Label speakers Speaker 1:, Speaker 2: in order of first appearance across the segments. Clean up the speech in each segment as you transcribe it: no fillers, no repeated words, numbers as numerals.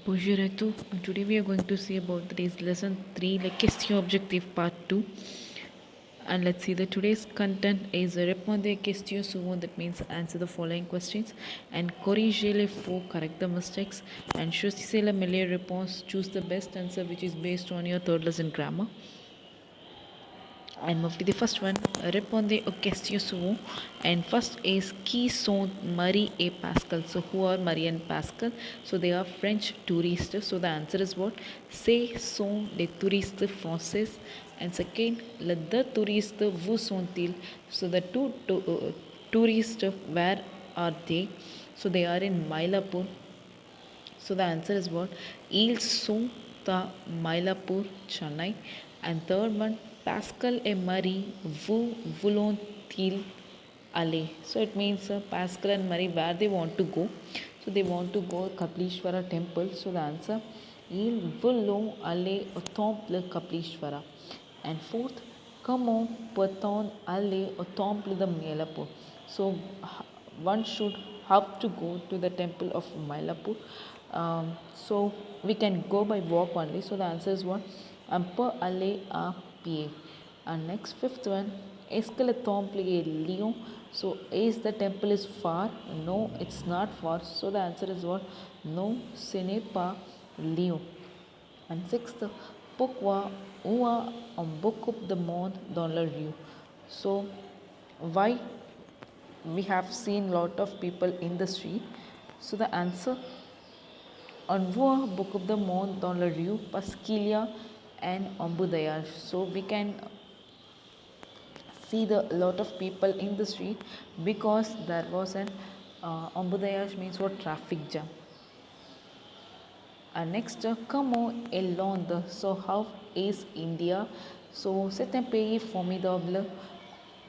Speaker 1: Bonjour à tous. Today we are going to see about today's lesson 3, like question objective part 2. And let's see that today's content is répondre des questions suivantes, that means answer the following questions and corriger les faux, correct the mistakes, and choisissez la meilleure réponse, choose the best answer which is based on your third lesson grammar. And move to the first one. Répondez aux questions suivantes. And first is qui sont Marie et Pascal? So who are Marie and Pascal? So they are French tourists. So the answer is what? Ce sont des touristes français. And second, les deux touristes où sont-ils? So the two tourists, where are they? So they are in Mylapore. So the answer is what? Ils sont à Mylapore, Chennai. And third one, Pascal et Marie, où voulont-ils aller? So it means Pascal and Marie, where they want to go. So they want to go Kaplishwara temple. So the answer, ils voulont aller au temple Kaplishwara. And fourth, comment peut-on aller au temple de Mylapore? So one should have to go to the temple of Mylapore. So we can go by walk only. So the answer is what? On peut aller à pied. And next fifth one, est-ce que le temple est Lyon? So is the temple is far? No, it's not far. So the answer is what? No, ce n'est pas Lyon. And sixth, pourquoi on beaucoup de monde dans la rue? So why we have seen lot of people in the street? So the answer, on voit beaucoup de monde dans la rue parce qu'il y a un embouteillage. So we can see the lot of people in the street because there was an embouteillage, means what? Traffic jam. Next, comment est l'Inde? So how is India? So c'est un pays formidable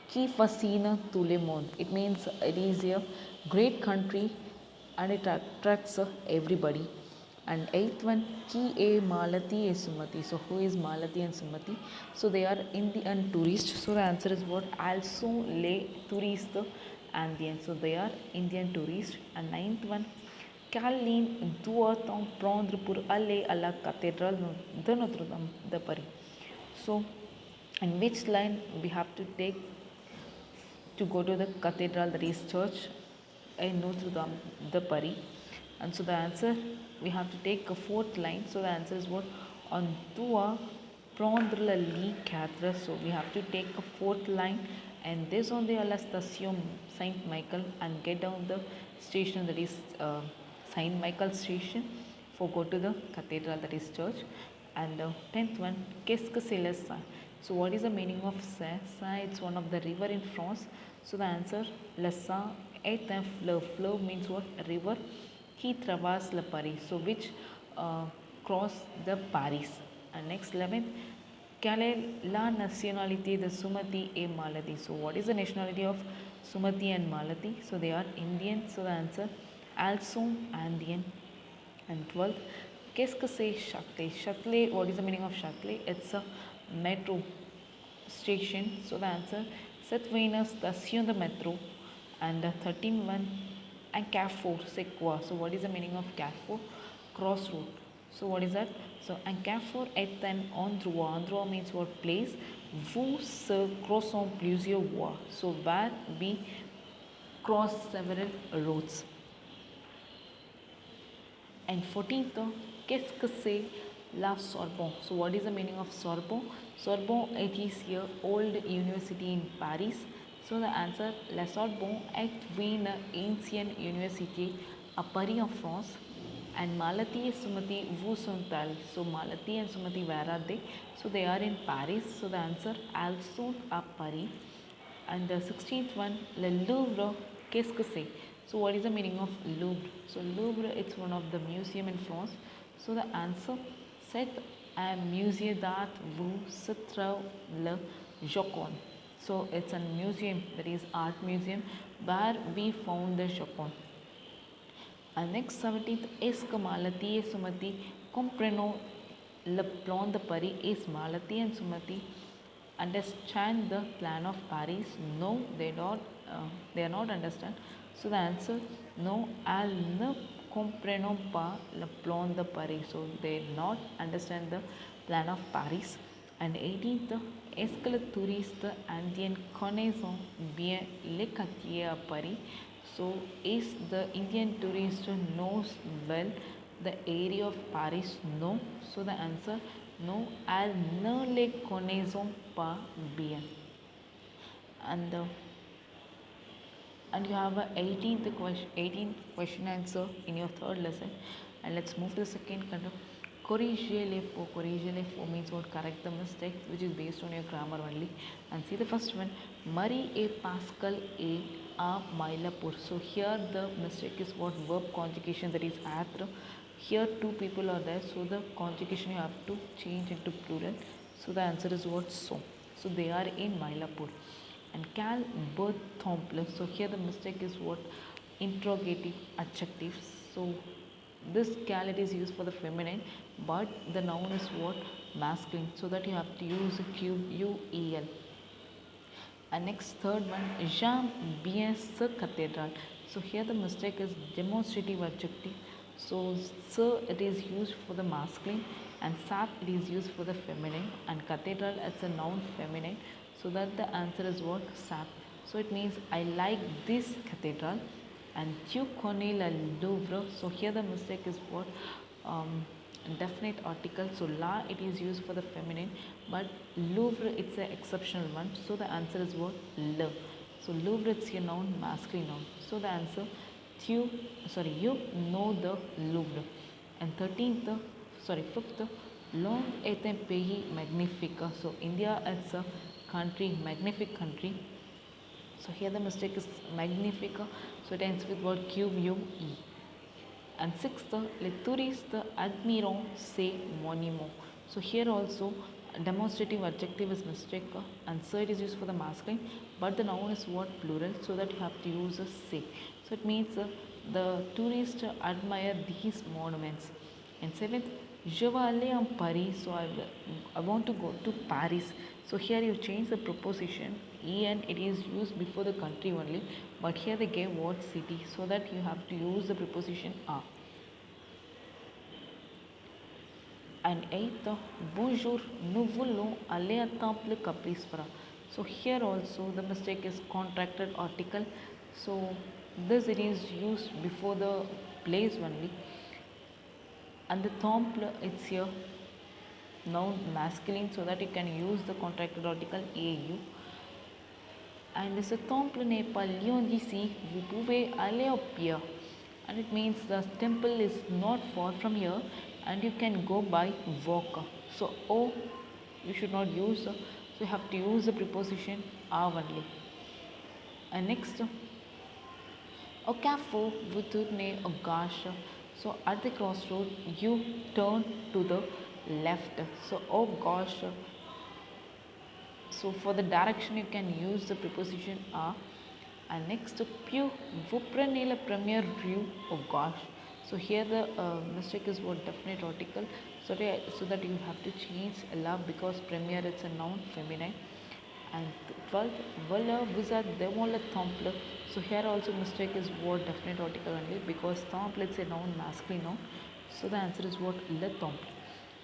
Speaker 1: qui fascine tout le monde. It means it is a great country and it attracts everybody. And eighth one, qui est Malati et Sumati? So who is Malati and Sumati? So they are Indian tourists. So the answer is what? Also les touristes indiens. So they are Indian tourists. And ninth one, quelle ligne doit-on prendre pour aller à la cathédrale de Notre-Dame de Paris? So, and which line we have to take to go to the cathedral, that is church in Notre-Dame de Paris? And so the answer, we have to take a fourth line. So the answer is what? On doit prendre la ligne 4. So we have to take a fourth line and descendre à la station Saint Michael and get down the station, that is Saint Michael station, for go to the cathedral, that is church. And 10th one, qu'est-ce que c'est le Seine? So what is the meaning of Seine? Seine, it's one of the river in France. So the answer, le Seine est un fleuve. Fleuve means what? A river. Qui traverse le Paris. So which cross the Paris. And next 11th, quelle est la nationalité de Sumati et Malati? So what is the nationality of Sumati and Malati? So they are Indian. So the answer, also Indian. And 12th, qu'est-ce que c'est Châtelet? Châtelet, what is the meaning of Châtelet? It's a metro station. So the answer, cette une station de métro. And 13th one, and carrefour, c'est quoi? So what is the meaning of carrefour? Crossroad. So what is that? So un carrefour est un endroit. Endroit means what? Place. Où se croisent plusieurs voies. So where we cross several roads. And 14th, qu'est-ce que c'est la Sorbonne? So what is the meaning of Sorbonne? Sorbonne, it is a old university in Paris. So the answer, la Sorbonne est une ancienne université à Paris en France. And Malati and Sumati, où sont-elles? So Malati and Sumati, where are they? So they are in Paris. So the answer, elles sont à Paris. And the 16th one, le Louvre, qu'est-ce que c'est? So what is the meaning of Louvre? So Louvre, it's one of the museum in France. So the answer, c'est un musée d'art où se trouve le Joconde. So it's a museum, that is art museum, where we found the Joconde. And next 17th, est-ce que Malati et Sumati comprennent le plan de Paris? Is Malati and Sumati understand the plan of Paris? No, they are not understand. So the answer, no, elles ne comprennent pas le plan de Paris. So they not understand the plan of Paris. And 18th, est-ce que le touriste indien connaissent bien les quartiers à Paris? So is the Indian tourist knows well the area of Paris? No. So the answer no, elles ne les connaissent pas bien. And and you have a 18th question answer in your third lesson. And let's move to the second kind of corriger les faux means what, correct the mistake, which is based on your grammar only. And see the first one, Marie et Pascal et à Mylapore. So here the mistake is what, verb conjugation, that is être. Here two people are there, so the conjugation you have to change into plural. So the answer is what, so they are in Mylapore. And Cal birth Thomple. So here the mistake is what, interrogative adjective. So this cal it is used for the feminine, but the noun is what, masculine. So that you have to use QUEL. And next third one, J'aime bien ce cathédrale. So here the mistake is demonstrative adjective. So ce it is used for the masculine, and sap it is used for the feminine, and cathedral as a noun feminine. So that the answer is what, sap. So it means I like this cathedral. And tu connais le Louvre. So here the mistake is what, definite article. So la it is used for the feminine, but Louvre it's an exceptional one. So the answer is what, le. So Louvre it's a noun, masculine noun. So the answer you know the Louvre. And 5th, Londres est un pays magnifique. So India is a country, magnific country. So here the mistake is magnifique. So it ends with word QUE. And 6th, les touristes admirent ces monuments. So here also demonstrative adjective is mistake, and so it is used for the masculine, but the noun is what, plural. So that you have to use a say. So it means the tourists admire these monuments. And 7th, je vais aller en Paris. So I want to go to Paris. So here you change the preposition en, it is used before the country only, but here they gave what, city. So that you have to use the preposition a. And 8th, bonjour, nous voulons aller à Temple Capricefera. So here also the mistake is contracted article. So this it is used before the place only. And the Temple it's here noun masculine, so that you can use the contracted article AU. And ce temple n'est pas loin d'ici, vous pouvez aller au pied. And it means the temple is not far from here and you can go by walk. So O you should not use, so you have to use the preposition a only. And next, au carrefour vous tournez à gauche. So at the crossroad you turn to the left. So oh gosh, so for the direction you can use the preposition a. And next, puis vous prenez la première rue, oh gosh. So here the mistake is what, definite article. So that you have to change la, because première it's a noun feminine. And 12th, voilà vous êtes devant le temple. So here also mistake is what, definite article only, because temple it's a noun, masculine noun. So the answer is what, le temple.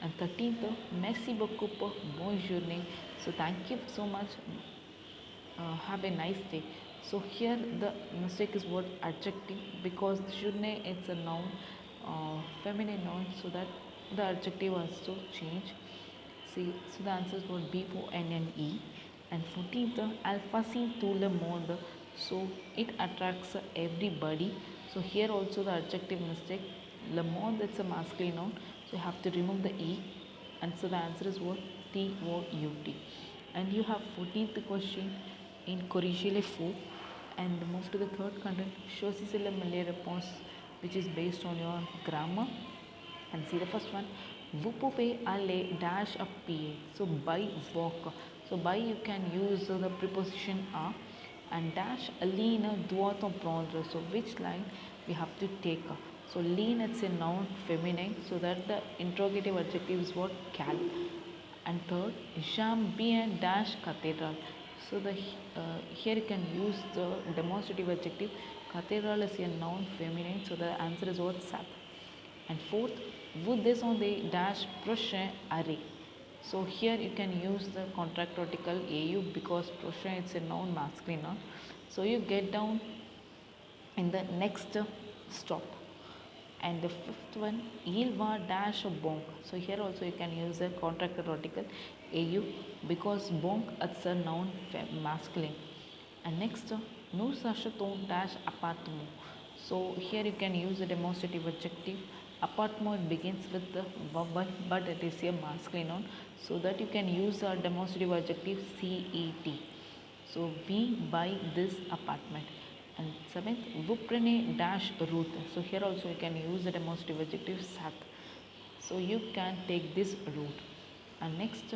Speaker 1: And 13th, merci beaucoup pour bonne journée. So thank you so much. Have a nice day. So here the mistake is what, adjective, because journée it's a noun, feminine noun. So that the adjective has to change. See, so the answer is what, BONNE. And 14th, elle fascine tout le monde. So it attracts everybody. So here also the adjective mistake. Le monde it's a masculine noun. So you have to remove the E. And so the answer is what, TOUT. And you have 14th question in corriger les faux. And move to the third content, choisissez le meilleure réponse, which is based on your grammar. And see the first one, vous pouvez aller dash à pied. So by walk. So by you can use the preposition a, and dash Aline doit-on prendre. So which line we have to take? So lean it's a noun feminine, so that the interrogative adjective is what, cal. And third, j'aime bien dash cathédrale. So the here you can use the demonstrative adjective cathedral is a noun feminine, so the answer is what? Sap. And fourth, vous descendez dash prochain arrêt. So here you can use the contract article au because prochain it's a noun masculine noun. So you get down in the next stop. And the fifth one, il va dash bonk. So here also you can use the contracted article au because bonk it's a noun masculine. And next, nous achetons dash appartement. So here you can use the demonstrative adjective. Appartement begins with the vowel, but it is a masculine noun. So that you can use the demonstrative adjective cet. So we buy this apartment. And seventh, vous prenez dash route. So here also you can use the demonstrative adjective sat. So you can take this route. And next,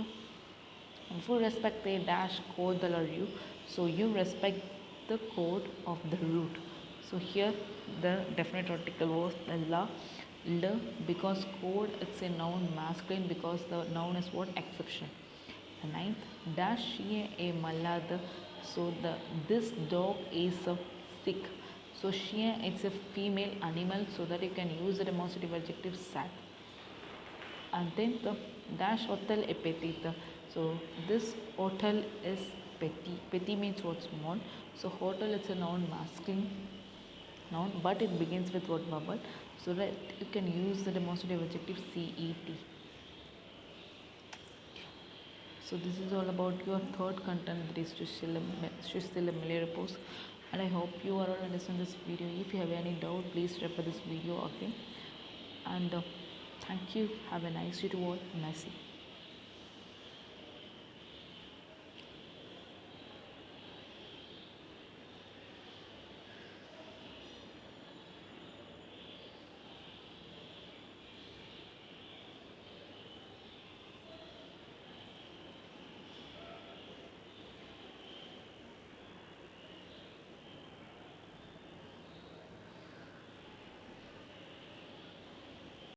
Speaker 1: vous respectez dash code de la rue. So you respect the code of the route. So here the definite article was la, le, because code it's a noun masculine because the noun is what? Exception. And ninth, dash chien est malade. So this dog is sick. So chien it's a female animal, so that you can use the demonstrative adjective sat. And then the dash hotel est petit. So this hotel is petit. Petit means what? Small. So hotel is a noun masculine noun, but it begins with what? Vowel. So that you can use the demonstrative adjective cet. So this is all about your third content, that is Schuster-Lemaitre reports, and I hope you are all understand this video. If you have any doubt, please refer this video again. And thank you. Have a nice day to all. Nice day.